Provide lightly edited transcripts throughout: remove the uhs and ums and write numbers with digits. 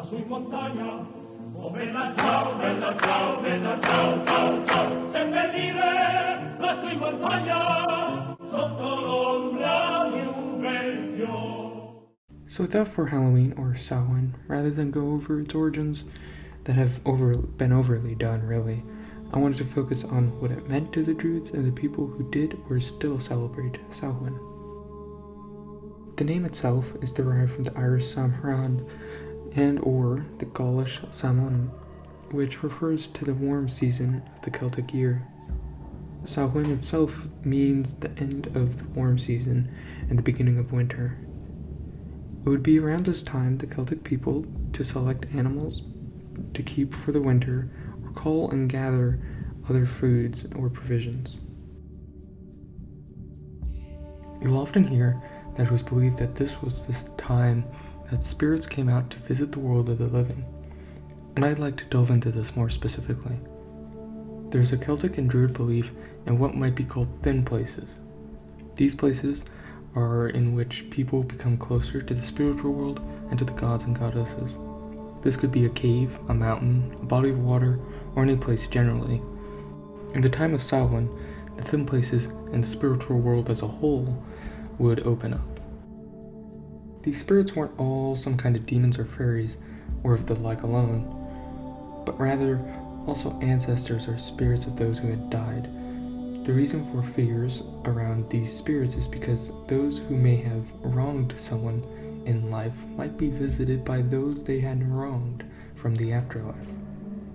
lassù in montagna. Oh bella ciao, bella ciao, bella ciao, ciao, ciao. C'è per dire lassù in montagna, sotto l'ombra di un vecchio. So without for Halloween or Samhain, rather than go over its origins that have been overly done really, I wanted to focus on what it meant to the Druids and the people who did or still celebrate Samhain. The name itself is derived from the Irish Samhain and or the Gaulish Samhain, which refers to the warm season of the Celtic year. Samhain itself means the end of the warm season and the beginning of winter. It would be around this time the Celtic people to select animals to keep for the winter or cull and gather other foods or provisions. You'll often hear that it was believed that this was the time that spirits came out to visit the world of the living, and I'd like to delve into this more specifically. There's a Celtic and Druid belief in what might be called thin places. These places are in which people become closer to the spiritual world and to the gods and goddesses. This could be a cave, a mountain, a body of water, or any place generally. In the time of Samhain, the thin places and the spiritual world as a whole would open up. These spirits weren't all some kind of demons or fairies, or of the like alone, but rather also ancestors or spirits of those who had died. The reason for fears around these spirits is because those who may have wronged someone in life might be visited by those they had wronged from the afterlife.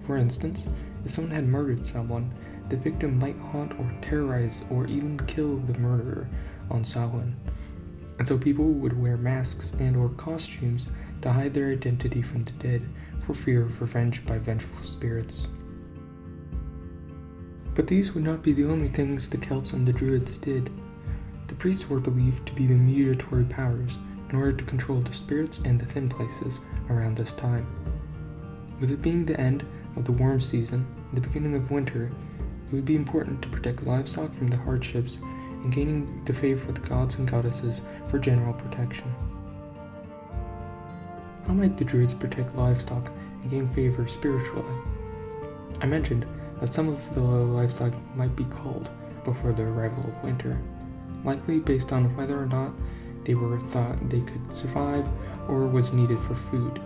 For instance, if someone had murdered someone, the victim might haunt or terrorize or even kill the murderer on Samhain. And so people would wear masks and or costumes to hide their identity from the dead for fear of revenge by vengeful spirits. But these would not be the only things the Celts and the Druids did. The priests were believed to be the mediatory powers in order to control the spirits and the thin places around this time. With it being the end of the warm season and the beginning of winter, it would be important to protect livestock from the hardships and gaining the favor of the gods and goddesses for general protection. How might the Druids protect livestock and gain favor spiritually? I mentioned that some of the livestock might be culled before the arrival of winter, likely based on whether or not they were thought they could survive or was needed for food.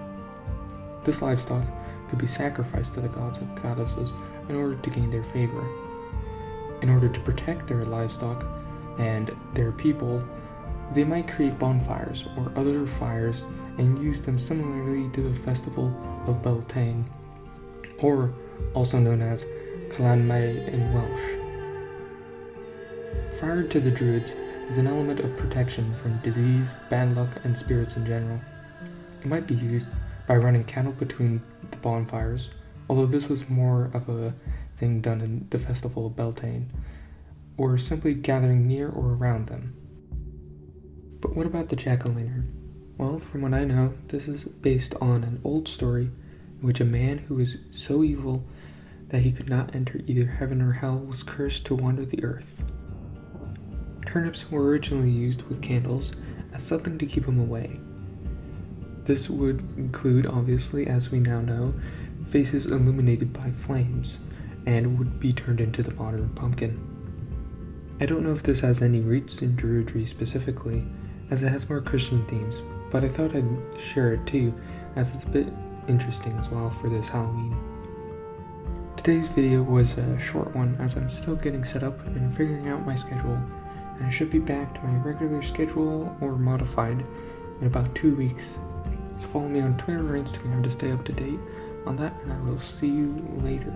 This livestock could be sacrificed to the gods and goddesses in order to gain their favor. In order to protect their livestock and their people, they might create bonfires or other fires and use them similarly to the festival of Beltane, or also known as Clanmay in Welsh. Fire to the Druids is an element of protection from disease, bad luck, and spirits in general. It might be used by running cattle between the bonfires, although this was more of a thing done in the festival of Beltane, or simply gathering near or around them. But what about the jack-o'-lantern? Well, from what I know, this is based on an old story in which a man who was so evil that he could not enter either heaven or hell was cursed to wander the earth. Turnips were originally used with candles as something to keep him away. This would include, obviously, as we now know, faces illuminated by flames, and would be turned into the modern pumpkin. I don't know if this has any roots in Druidry specifically, as it has more Christian themes, but I thought I'd share it too, as it's a bit interesting as well for this Halloween. Today's video was a short one as I'm still getting set up and figuring out my schedule, and I should be back to my regular schedule or modified in about 2 weeks. So follow me on Twitter or Instagram to stay up to date on that, and I will see you later.